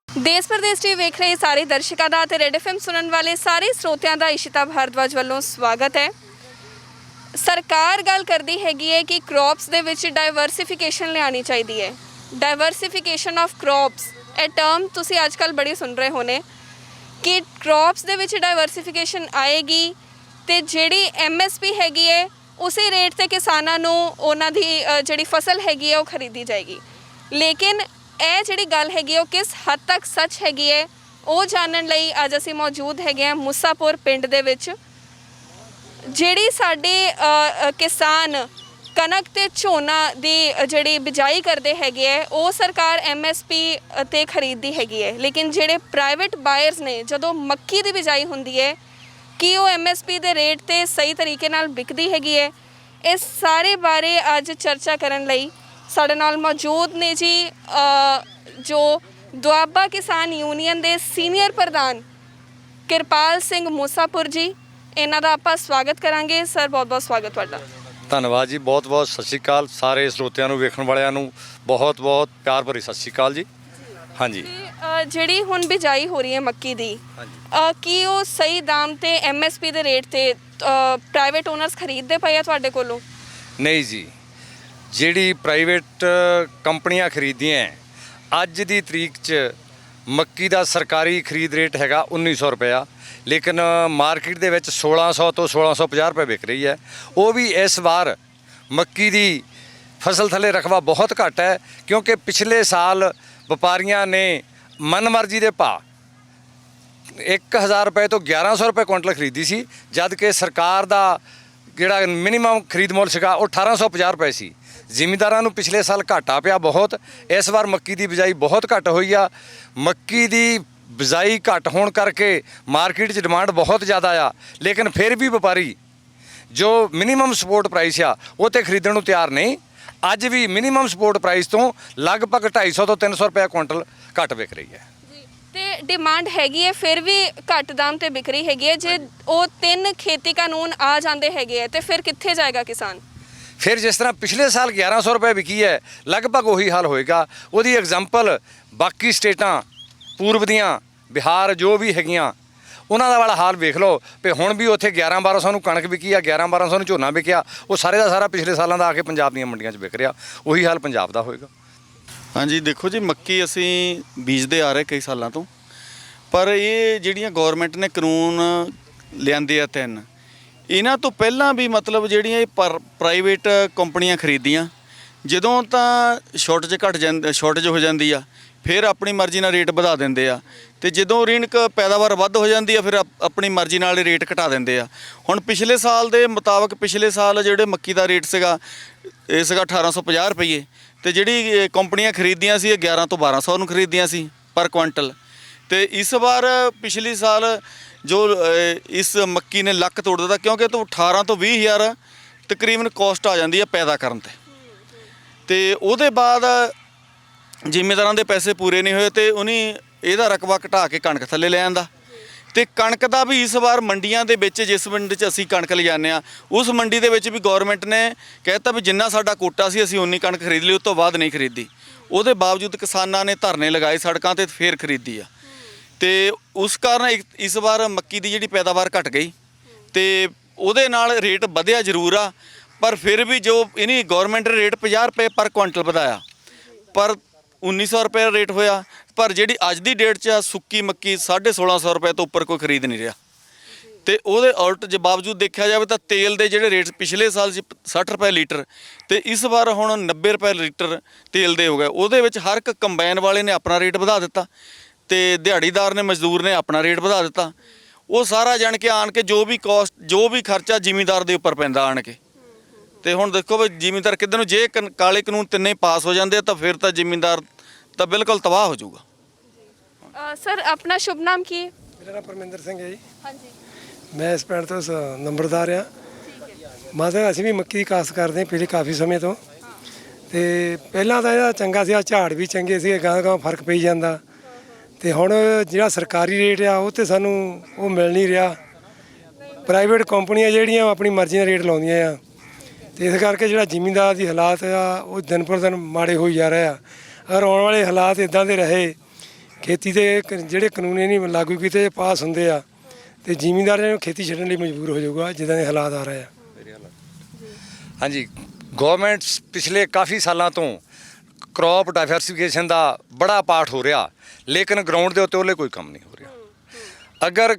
देश प्रदेश टीवी वेख रहे सारे दर्शकों का ते रेड एफएम सुनने वाले सारे श्रोतिਆਂ ਦਾ इशिता भारद्वाज ਵੱਲੋਂ स्वागत है। सरकार गल करती हैगी है कि क्रॉप्स ਦੇ ਵਿੱਚ ਡਾਈਵਰਸਿਫਿਕੇਸ਼ਨ ਲਿਆਣੀ ਚਾਹੀਦੀ ਹੈ। ਡਾਈਵਰਸਿਫਿਕੇਸ਼ਨ ਆਫ ਕ੍ਰੌਪਸ ਇਹ ਟਰਮ ਤੁਸੀਂ ਅੱਜਕੱਲ ਬੜੀ ਸੁਣ ਰਹੇ ਹੋਣੇ ਕਿ ਕ੍ਰੌਪਸ ਦੇ ਵਿੱਚ ਡਾਈਵਰਸਿਫਿਕੇਸ਼ਨ ਆਏਗੀ ਤੇ ਜਿਹੜੀ ਐਮਐਸਪੀ ਹੈਗੀ ਹੈ ਉਸੇ ਰੇਟ ਤੇ ਕਿਸਾਨਾਂ ਨੂੰ ਉਹਨਾਂ ਦੀ ਜਿਹੜੀ ਫਸਲ ਹੈਗੀ ਹੈ ਉਹ ਖਰੀਦੀ ਜਾਏਗੀ। ਲੇਕਿਨ ਇਹ ਜਿਹੜੀ ਗੱਲ ਹੈਗੀ ਉਹ ਕਿਸ ਹੱਦ ਤੱਕ ਸੱਚ ਹੈਗੀ ਹੈ ਉਹ ਜਾਣਨ ਲਈ ਅੱਜ ਅਸੀਂ ਮੌਜੂਦ ਹੈਗੇ ਹਾਂ ਮੁਸਾਪੁਰ ਪਿੰਡ ਦੇ ਵਿੱਚ। ਜਿਹੜੀ ਸਾਡੇ ਕਿਸਾਨ ਕਣਕ ਤੇ ਝੋਨਾ ਦੀ ਜਿਹੜੀ ਬਿਜਾਈ ਕਰਦੇ ਹੈਗੇ ਹੈ ਉਹ ਸਰਕਾਰ ਐਮਐਸਪੀ ਤੇ ਖਰੀਦਦੀ ਹੈਗੀ ਹੈ। ਲੇਕਿਨ ਜਿਹੜੇ ਪ੍ਰਾਈਵੇਟ ਬਾਇਰਸ ਨੇ ਜਦੋਂ ਮੱਕੀ ਦੀ ਬਿਜਾਈ ਹੁੰਦੀ ਹੈ ਕਿ ਉਹ ਐਮਐਸਪੀ ਦੇ ਰੇਟ ਤੇ ਸਹੀ ਤਰੀਕੇ ਨਾਲ ਵਿਕਦੀ ਹੈਗੀ ਹੈ। ਇਸ ਸਾਰੇ ਬਾਰੇ ਅੱਜ ਚਰਚਾ ਕਰਨ ਲਈ ਸਾਡੇ ਨਾਲ ਮੌਜੂਦ ਨੇ ਜੀ ਜੋ ਦੁਆਬਾ ਕਿਸਾਨ ਯੂਨੀਅਨ ਦੇ ਸੀਨੀਅਰ ਪ੍ਰਧਾਨ ਕਿਰਪਾਲ ਸਿੰਘ ਮੂਸਾਪੁਰ ਜੀ। ਇਹਨਾਂ ਦਾ ਆਪਾਂ ਸਵਾਗਤ ਕਰਾਂਗੇ। ਸਰ ਬਹੁਤ ਬਹੁਤ ਸਵਾਗਤ ਤੁਹਾਡਾ। ਧੰਨਵਾਦ ਜੀ, ਬਹੁਤ ਬਹੁਤ ਸਤਿ ਸ਼੍ਰੀ ਅਕਾਲ ਸਾਰੇ ਸਰੋਤਿਆਂ ਨੂੰ, ਵੇਖਣ ਵਾਲਿਆਂ ਨੂੰ ਬਹੁਤ ਬਹੁਤ ਪਿਆਰ ਭਰੀ ਸਤਿ ਸ਼੍ਰੀ ਅਕਾਲ ਜੀ। ਹਾਂਜੀ, ਜਿਹੜੀ ਹੁਣ ਬਿਜਾਈ ਹੋ ਰਹੀ ਹੈ ਮੱਕੀ ਦੀ ਕੀ ਉਹ ਸਹੀ ਦਾਮ ਤੇ ਐਮਐਸਪੀ ਦੇ ਰੇਟ ਤੇ ਪ੍ਰਾਈਵੇਟ ਓਨਰਸ ਖਰੀਦਦੇ ਪਏ ਆ ਤੁਹਾਡੇ ਕੋਲੋਂ? ਨਹੀਂ ਜੀ, ਜਿਹੜੀ ਪ੍ਰਾਈਵੇਟ ਕੰਪਨੀਆਂ ਖਰੀਦੀਆਂ ਅੱਜ ਦੀ ਤਰੀਕ 'ਚ ਮੱਕੀ ਦਾ ਸਰਕਾਰੀ ਖਰੀਦ ਰੇਟ ਹੈਗਾ 1900 ਰੁਪਇਆ, ਲੇਕਿਨ ਮਾਰਕੀਟ ਦੇ ਵਿੱਚ 1600 ਤੋਂ 1650 ਰੁਪਏ ਵਿਕ ਰਹੀ ਹੈ। ਉਹ ਵੀ ਇਸ ਵਾਰ ਮੱਕੀ ਦੀ ਫਸਲ ਥੱਲੇ ਰਕਬਾ ਬਹੁਤ ਘੱਟ ਹੈ ਕਿਉਂਕਿ ਪਿਛਲੇ ਸਾਲ ਵਪਾਰੀਆਂ ਨੇ ਮਨਮਰਜ਼ੀ ਦੇ ਭਾਅ 1000 ਰੁਪਏ ਤੋਂ 1100 ਰੁਪਏ ਕੁਇੰਟਲ ਖਰੀਦੀ ਸੀ, ਜਦ ਕਿ ਸਰਕਾਰ ਦਾ ਜਿਹੜਾ ਮਿਨੀਮਮ ਖਰੀਦ ਮੁੱਲ ਸੀਗਾ ਉਹ 1850 ਰੁਪਏ ਸੀ। ਜ਼ਿਮੀਂਦਾਰਾਂ ਨੂੰ ਪਿਛਲੇ ਸਾਲ ਘਾਟਾ ਪਿਆ ਬਹੁਤ। ਇਸ ਵਾਰ ਮੱਕੀ ਦੀ ਬਿਜਾਈ ਬਹੁਤ ਘੱਟ ਹੋਈ ਆ। ਮੱਕੀ ਦੀ ਬਿਜਾਈ ਘੱਟ ਹੋਣ ਕਰਕੇ ਮਾਰਕੀਟ 'ਚ ਡਿਮਾਂਡ ਬਹੁਤ ਜ਼ਿਆਦਾ ਆ, ਲੇਕਿਨ ਫਿਰ ਵੀ ਵਪਾਰੀ ਜੋ ਮਿਨੀਮਮ ਸਪੋਰਟ ਪ੍ਰਾਈਸ ਆ ਉਹ 'ਤੇ ਖਰੀਦਣ ਨੂੰ ਤਿਆਰ ਨਹੀਂ। ਅੱਜ ਵੀ ਮਿਨੀਮਮ ਸਪੋਰਟ ਪ੍ਰਾਈਸ ਤੋਂ ਲਗਭਗ 250 ਤੋਂ 300 ਰੁਪਏ ਕੁਇੰਟਲ ਘੱਟ ਵਿਕ ਰਹੀ ਹੈ। ਤੇ ਡਿਮਾਂਡ ਹੈਗੀ ਹੈ ਫਿਰ ਵੀ ਘੱਟ ਦਾਮ ਤੇ ਵਿਕ ਰਹੀ ਹੈਗੀ ਹੈ। ਜੇ ਉਹ 3 ਖੇਤੀ ਕਾਨੂੰਨ ਆ ਜਾਂਦੇ ਹੈਗੇ ਹੈ ਤੇ ਫਿਰ ਕਿੱਥੇ ਜਾਏਗਾ ਕਿਸਾਨ? ਫਿਰ ਜਿਸ ਤਰ੍ਹਾਂ ਪਿਛਲੇ ਸਾਲ 1100 ਰੁਪਏ ਵਿਕੀ ਹੈ ਲਗਭਗ ਉਹੀ ਹਾਲ ਹੋਏਗਾ। ਉਹਦੀ ਐਗਜ਼ਾਮਪਲ ਬਾਕੀ ਸਟੇਟਾਂ ਪੂਰਬ ਦੀਆਂ, ਬਿਹਾਰ ਜੋ ਵੀ ਹੈਗੀਆਂ ਉਹਨਾਂ ਦਾ ਵਾਲਾ ਹਾਲ ਵੇਖ ਲਓ ਵੀ ਹੁਣ ਵੀ ਉੱਥੇ 11-1200 ਨੂੰ ਕਣਕ ਵਿਕੀ ਆ, 11-1200 ਨੂੰ ਝੋਨਾ ਵਿਕਿਆ। ਉਹ ਸਾਰੇ ਦਾ ਸਾਰਾ ਪਿਛਲੇ ਸਾਲਾਂ ਦਾ ਆ ਕੇ ਪੰਜਾਬ ਦੀਆਂ ਮੰਡੀਆਂ 'ਚ ਵਿਕ ਰਿਹਾ। ਉਹੀ ਹਾਲ ਪੰਜਾਬ ਦਾ ਹੋਏਗਾ। ਹਾਂਜੀ, ਦੇਖੋ ਜੀ, ਮੱਕੀ ਅਸੀਂ ਬੀਜਦੇ ਆ ਰਹੇ ਕਈ ਸਾਲਾਂ ਤੋਂ, ਪਰ ਇਹ ਜਿਹੜੀਆਂ ਗੌਰਮੈਂਟ ਨੇ ਕਾਨੂੰਨ ਲਿਆਂਦੇ ਆ 3, ਇਹਨਾਂ ਤੋਂ ਪਹਿਲਾਂ ਵੀ ਮਤਲਬ ਜਿਹੜੀਆਂ ਇਹ ਪ੍ਰਾਈਵੇਟ ਕੰਪਨੀਆਂ ਖਰੀਦੀਆਂ, ਜਦੋਂ ਤਾਂ ਸ਼ਾਰਟੇਜ ਹੋ ਜਾਂਦੀ ਆ ਫਿਰ ਆਪਣੀ ਮਰਜ਼ੀ ਨਾਲ ਰੇਟ ਵਧਾ ਦਿੰਦੇ ਆ, ਤੇ ਜਦੋਂ ਰਿਣਕ ਪੈਦਾਵਾਰ ਵੱਧ ਹੋ ਜਾਂਦੀ ਆ ਫਿਰ ਆਪਣੀ ਮਰਜ਼ੀ ਨਾਲ ਰੇਟ ਘਟਾ ਦਿੰਦੇ ਆ। ਹੁਣ ਪਿਛਲੇ ਸਾਲ ਦੇ ਮੁਤਾਬਕ ਪਿਛਲੇ ਸਾਲ ਜਿਹੜੇ ਮੱਕੀ ਦਾ ਰੇਟ ਸੀਗਾ ਇਹ ਸੀਗਾ 1850 ਰੁਪਏ, ਤੇ ਜਿਹੜੀ ਕੰਪਨੀਆਂ ਖਰੀਦੀਆਂ ਸੀ ਇਹ 1100 ਤੋਂ 1200 ਨੂੰ ਖਰੀਦੀਆਂ ਸੀ ਪਰ ਕੁਇੰਟਲ। ਤੇ ਇਸ ਵਾਰ ਪਿਛਲੇ ਸਾਲ ਜੋ ਇਸ ਮੱਕੀ ਨੇ ਲੱਕ ਤੋੜ ਦਿੱਤਾ ਕਿਉਂਕਿ ਤੋਂ 18 ਤੋਂ 20,000 ਤਕਰੀਬਨ ਕੋਸਟ ਆ ਜਾਂਦੀ ਹੈ ਪੈਦਾ ਕਰਨ ਤੇ ਉਹਦੇ ਬਾਅਦ ਜ਼ਿਮੀਂਦਾਰਾਂ ਦੇ ਪੈਸੇ ਪੂਰੇ ਨਹੀਂ ਹੋਏ ਤੇ ਉਹਨੇ ਇਹਦਾ ਰਕਬਾ ਘਟਾ ਕੇ ਕਣਕ ਥੱਲੇ ਲੈ ਆਂਦਾ। ਤੇ ਕਣਕ ਦਾ ਵੀ ਇਸ ਵਾਰ ਮੰਡੀਆਂ ਦੇ ਵਿੱਚ, ਜਿਸ ਮੰਡੀ 'ਚ ਅਸੀਂ ਕਣਕ ਲਿਜਾਂਦੇ ਆ ਉਸ ਮੰਡੀ ਦੇ ਵਿੱਚ ਵੀ ਗੌਰਮੈਂਟ ਨੇ ਕਹਿਤਾ ਵੀ ਜਿੰਨਾ ਸਾਡਾ ਕੋਟਾ ਸੀ ਅਸੀਂ ਉਨੀ ਕਣਕ ਖਰੀਦ ਲਈ, ਉਸ ਤੋਂ ਬਾਅਦ ਨਹੀਂ ਖਰੀਦੀ। ਉਹਦੇ ਬਾਵਜੂਦ ਕਿਸਾਨਾਂ ਨੇ ਧਰਨੇ ਲਗਾਏ ਸੜਕਾਂ 'ਤੇ ਫੇਰ ਖਰੀਦੀ ਆ। ਤੇ ਉਸ ਕਾਰਨ ਇਸ ਵਾਰ ਮੱਕੀ ਦੀ ਜਿਹੜੀ ਪੈਦਾਵਾਰ ਘਟ ਗਈ ਤੇ ਉਹਦੇ ਨਾਲ ਰੇਟ ਵਧਿਆ ਜ਼ਰੂਰ ਆ, ਪਰ ਫਿਰ ਵੀ ਜੋ ਇਹਨੀ ਗੌਰਮੈਂਟ ਨੇ ਰੇਟ 50 ਰੁਪਏ ਪਰ ਕੁਇੰਟਲ ਵਧਾਇਆ, ਪਰ 1900 ਰੁਪਏ ਰੇਟ ਹੋਇਆ। ਪਰ ਜਿਹੜੀ ਅੱਜ ਦੀ ਡੇਟ 'ਚ ਸੁੱਕੀ ਮੱਕੀ 1650 ਰੁਪਏ ਤੋਂ ਉੱਪਰ ਕੋਈ ਖਰੀਦ ਨਹੀਂ ਰਿਹਾ। ਤੇ ਉਹਦੇ ਉਲਟ ਜੇ ਬਾਵਜੂਦ ਦੇਖਿਆ ਜਾਵੇ ਤਾਂ ਤੇਲ ਦੇ ਜਿਹੜੇ ਰੇਟ ਪਿਛਲੇ ਸਾਲ ਸੀ 60 ਰੁਪਏ ਲੀਟਰ ਤੇ ਇਸ ਵਾਰ ਹੁਣ 90 ਰੁਪਏ ਲੀਟਰ ਤੇਲ ਦੇ ਹੋ ਗਏ। ਉਹਦੇ ਵਿੱਚ ਹਰ ਇੱਕ ਕੰਬਾਈਨ ਵਾਲੇ ਨੇ ਆਪਣਾ ਰੇਟ ਵਧਾ ਦਿੱਤਾ ਤੇ ਦਿਹਾੜੀਦਾਰ ਨੇ, ਮਜ਼ਦੂਰ ਨੇ ਆਪਣਾ ਰੇਟ ਵਧਾ ਦਿੱਤਾ। ਉਹ ਸਾਰਾ ਜਾਣ ਕੇ ਆਣ ਕੇ ਜੋ ਵੀ ਕੋਸਟ, ਜੋ ਵੀ ਖਰਚਾ ਜ਼ਿਮੀਂਦਾਰ ਦੇ ਉੱਪਰ ਪੈਂਦਾ ਆਣ ਕੇ। ਤੇ ਹੁਣ ਦੇਖੋ ਵੀ ਜ਼ਿਮੀਂਦਾਰ ਕਿੱਧਰ ਨੂੰ, ਜੇ ਕਾਲੇ ਕਾਨੂੰਨ ਤਿੰਨੇ ਪਾਸ ਹੋ ਜਾਂਦੇ ਤਾਂ ਫਿਰ ਤਾਂ ਜ਼ਿਮੀਂਦਾਰ ਤਾਂ ਬਿਲਕੁਲ ਤਬਾਹ ਹੋ ਜਾਊਗਾ। ਸਰ ਆਪਣਾ ਸ਼ੁਭ ਨਾਮ ਕੀ ਹੈ? ਮੇਰਾ ਨਾਮ ਪਰਮਿੰਦਰ ਸਿੰਘ ਹੈ ਜੀ। ਹਾਂਜੀ, ਮੈਂ ਇਸ ਪਿੰਡ ਤੋਂ ਨੰਬਰਦਾਰ ਆ। ਮਾਤਾ ਅਸੀਂ ਵੀ ਮੱਕੀ ਦੀ ਕਾਸ਼ਤ ਕਰਦੇ ਪਿਛਲੇ ਕਾਫੀ ਸਮੇਂ ਤੋਂ। ਤੇ ਪਹਿਲਾਂ ਤਾਂ ਇਹਦਾ ਚੰਗਾ ਸੀ, ਝਾੜ ਵੀ ਚੰਗੇ ਸੀ, ਗਾਂ ਫਰਕ ਪਈ ਜਾਂਦਾ। ਤੇ ਹੁਣ ਜਿਹੜਾ ਸਰਕਾਰੀ ਰੇਟ ਆ ਉਹ ਤੇ ਸਾਨੂੰ ਉਹ ਮਿਲ ਨਹੀਂ ਰਿਹਾ। ਪ੍ਰਾਈਵੇਟ ਕੰਪਨੀਆਂ ਜਿਹੜੀਆਂ ਆਪਣੀ ਮਰਜ਼ੀ ਨਾਲ ਰੇਟ ਲਾਉਂਦੀਆਂ ਆ ਤੇ ਇਸ ਕਰਕੇ ਜਿਹੜਾ ਜ਼ਿਮੀਂਦਾਰ ਦੀ ਹਾਲਾਤ ਆ ਉਹ ਦਿਨ ਪਰ ਦਿਨ ਮਾੜੇ ਹੋਈ ਜਾ ਰਹੇ ਆ। ਅਗਰ ਆਉਣ ਵਾਲੇ ਹਾਲਾਤ ਇਦਾਂ ਦੇ ਰਹੇ ਖੇਤੀ ਦੇ ਜਿਹੜੇ ਕਾਨੂੰਨ ਨਹੀਂ ਲਾਗੂ ਕੀਤੇ ਪਾਸ ਹੁੰਦੇ ਆ ਤੇ ਜ਼ਿਮੀਂਦਾਰਾਂ ਨੂੰ ਖੇਤੀ ਛੱਡਣ ਲਈ ਮਜਬੂਰ ਹੋ ਜਾਊਗਾ ਜਿੱਦਾਂ ਦੇ ਹਾਲਾਤ ਆ ਰਹੇ ਆ। ਹਾਂਜੀ, ਗਵਰਨਮੈਂਟ ਪਿਛਲੇ ਕਾਫੀ ਸਾਲਾਂ ਤੋਂ ਕ੍ਰੌਪ ਡਾਇਵਰਸੀਫਿਕੇਸ਼ਨ ਦਾ ਬੜਾ ਪਾਠ ਹੋ ਰਿਹਾ, ਲੇਕਿਨ ਗਰਾਊਂਡ ਦੇ ਉੱਤੇ ਉਹਲੇ ਕੋਈ ਕੰਮ ਨਹੀਂ ਹੋ ਰਿਹਾ। ਅਗਰ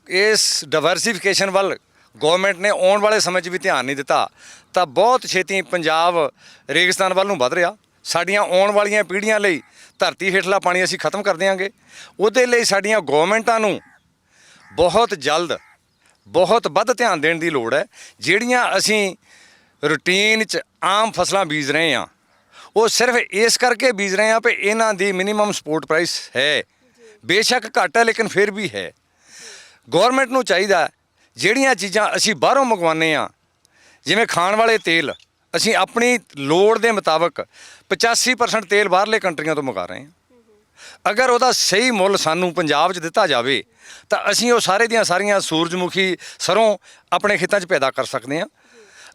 ਇਸ ਡਾਇਵਰਸੀਫਿਕੇਸ਼ਨ ਵੱਲ ਗਵਰਨਮੈਂਟ ਨੇ ਆਉਣ ਵਾਲੇ ਸਮੇਂ 'ਚ ਵੀ ਧਿਆਨ ਨਹੀਂ ਦਿੱਤਾ ਤਾਂ ਬਹੁਤ ਛੇਤੀ ਪੰਜਾਬ ਰੇਗਿਸਤਾਨ ਵੱਲ ਨੂੰ ਵੱਧ ਰਿਹਾ। ਸਾਡੀਆਂ ਆਉਣ ਵਾਲੀਆਂ ਪੀੜ੍ਹੀਆਂ ਲਈ ਧਰਤੀ ਹੇਠਲਾ ਪਾਣੀ ਅਸੀਂ ਖਤਮ ਕਰ ਦਿਆਂਗੇ। ਉਹਦੇ ਲਈ ਸਾਡੀਆਂ ਗਵਰਨਮੈਂਟਾਂ ਨੂੰ ਬਹੁਤ ਜਲਦ ਬਹੁਤ ਵੱਧ ਧਿਆਨ ਦੇਣ ਦੀ ਲੋੜ ਹੈ। ਜਿਹੜੀਆਂ ਅਸੀਂ ਰੂਟੀਨ 'ਚ ਆਮ ਫਸਲਾਂ ਬੀਜ ਰਹੇ ਹਾਂ ਉਹ ਸਿਰਫ ਇਸ ਕਰਕੇ ਬੀਜ ਰਹੇ ਹਾਂ ਵੀ ਇਹਨਾਂ ਦੀ ਮਿਨੀਮਮ ਸਪੋਰਟ ਪ੍ਰਾਈਸ ਹੈ, ਬੇਸ਼ੱਕ ਘੱਟ ਹੈ ਲੇਕਿਨ ਫਿਰ ਵੀ ਹੈ। ਗਵਰਨਮੈਂਟ ਨੂੰ ਚਾਹੀਦਾ ਜਿਹੜੀਆਂ ਚੀਜ਼ਾਂ ਅਸੀਂ ਬਾਹਰੋਂ ਮੰਗਵਾਉਂਦੇ ਹਾਂ, ਜਿਵੇਂ ਖਾਣ ਵਾਲੇ ਤੇਲ, ਅਸੀਂ ਆਪਣੀ ਲੋੜ ਦੇ ਮੁਤਾਬਕ 85% ਤੇਲ ਬਾਹਰਲੇ ਕੰਟਰੀਆਂ ਤੋਂ ਮੰਗਾ ਰਹੇ ਹਾਂ। ਅਗਰ ਉਹਦਾ ਸਹੀ ਮੁੱਲ ਸਾਨੂੰ ਪੰਜਾਬ 'ਚ ਦਿੱਤਾ ਜਾਵੇ ਤਾਂ ਅਸੀਂ ਉਹ ਸਾਰੇ ਦੀਆਂ ਸਾਰੀਆਂ ਸੂਰਜਮੁਖੀ ਸਰੋਂ ਆਪਣੇ ਖੇਤਾਂ 'ਚ ਪੈਦਾ ਕਰ ਸਕਦੇ ਹਾਂ।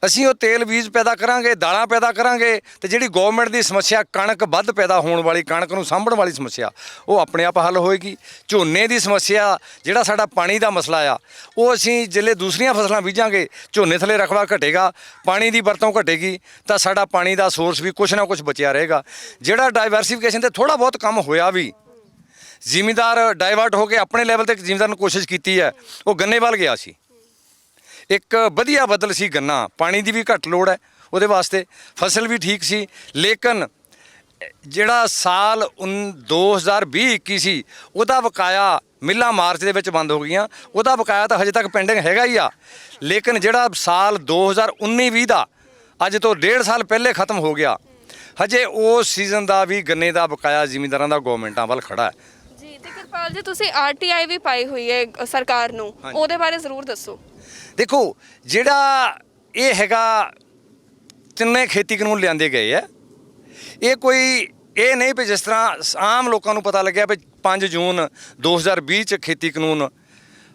ਅਸੀਂ ਉਹ ਤੇਲ ਬੀਜ ਪੈਦਾ ਕਰਾਂਗੇ, ਦਾਲਾਂ ਪੈਦਾ ਕਰਾਂਗੇ ਤੇ ਜਿਹੜੀ ਗਵਰਨਮੈਂਟ ਦੀ ਸਮੱਸਿਆ ਕਣਕ ਵੱਧ ਪੈਦਾ ਹੋਣ ਵਾਲੀ, ਕਣਕ ਨੂੰ ਸਾਂਭਣ ਵਾਲੀ ਸਮੱਸਿਆ, ਉਹ ਆਪਣੇ ਆਪ ਹੱਲ ਹੋਏਗੀ। ਝੋਨੇ ਦੀ ਸਮੱਸਿਆ, ਜਿਹੜਾ ਸਾਡਾ ਪਾਣੀ ਦਾ ਮਸਲਾ ਆ, ਉਹ ਅਸੀਂ ਜਿੱਲੇ ਦੂਸਰੀਆਂ ਫਸਲਾਂ ਬੀਜਾਂਗੇ ਝੋਨੇ ਥੱਲੇ ਰਕਬਾ ਘਟੇਗਾ, ਪਾਣੀ ਦੀ ਵਰਤੋਂ ਘਟੇਗੀ ਤਾਂ ਸਾਡਾ ਪਾਣੀ ਦਾ ਸੋਰਸ ਵੀ ਕੁਛ ਨਾ ਕੁਛ ਬਚਿਆ ਰਹੇਗਾ। ਜਿਹੜਾ ਡਾਇਵਰਸੀਫਿਕੇਸ਼ਨ ਤੇ ਥੋੜ੍ਹਾ ਬਹੁਤ ਕੰਮ ਹੋਇਆ ਵੀ, ਜ਼ਿਮੀਂਦਾਰ ਡਾਇਵਰਟ ਹੋ ਕੇ ਆਪਣੇ ਲੈਵਲ ਤੇ ਜ਼ਿਮੀਂਦਾਰ ਨੇ ਕੋਸ਼ਿਸ਼ ਕੀਤੀ ਹੈ, ਉਹ ਗੰਨੇ ਵੱਲ ਗਿਆ ਸੀ। ਇੱਕ ਵਧੀਆ ਬਦਲ ਸੀ ਗੰਨਾ, ਪਾਣੀ ਦੀ ਵੀ ਘੱਟ ਲੋੜ ਹੈ ਉਹਦੇ ਵਾਸਤੇ, ਫਸਲ ਵੀ ਠੀਕ ਸੀ। ਲੇਕਿਨ ਜਿਹੜਾ ਸਾਲ 2020-21 ਸੀ ਉਹਦਾ ਬਕਾਇਆ ਮਿੱਲਾਂ ਮਾਰਚ ਦੇ ਵਿੱਚ ਬੰਦ ਹੋ ਗਈਆਂ, ਉਹਦਾ ਬਕਾਇਆ ਤਾਂ ਹਜੇ ਤੱਕ ਪੈਂਡਿੰਗ ਹੈਗਾ ਹੀ ਆ। ਲੇਕਿਨ ਜਿਹੜਾ ਸਾਲ 2019-20 ਦਾ ਅੱਜ ਤੋਂ 1.5 ਸਾਲ ਪਹਿਲੇ ਖਤਮ ਹੋ ਗਿਆ, ਹਜੇ ਉਸ ਸੀਜ਼ਨ ਦਾ ਵੀ ਗੰਨੇ ਦਾ ਬਕਾਇਆ ਜ਼ਿਮੀਂਦਾਰਾਂ ਦਾ ਗਵਰਨਮੈਂਟਾਂ ਵੱਲ ਖੜਾ ਹੈ। ਜੀ, ਤੇ ਕਿਰਪਾਲ ਜੀ ਤੁਸੀਂ ਆਰਟੀਆਈ ਵੀ ਪਾਈ ਹੋਈ ਹੈ ਸਰਕਾਰ ਨੂੰ, ਉਹਦੇ ਬਾਰੇ ਜ਼ਰੂਰ ਦੱਸੋ। ਦੇਖੋ, ਜਿਹੜਾ ਇਹ ਹੈਗਾ ਤਿੰਨੇ ਖੇਤੀ ਕਾਨੂੰਨ ਲਿਆਂਦੇ ਗਏ ਹੈ, ਇਹ ਕੋਈ ਇਹ ਨਹੀਂ ਵੀ ਜਿਸ ਤਰ੍ਹਾਂ ਆਮ ਲੋਕਾਂ ਨੂੰ ਪਤਾ ਲੱਗਿਆ ਵੀ 5 ਜੂਨ 2020 'ਚ ਖੇਤੀ ਕਾਨੂੰਨ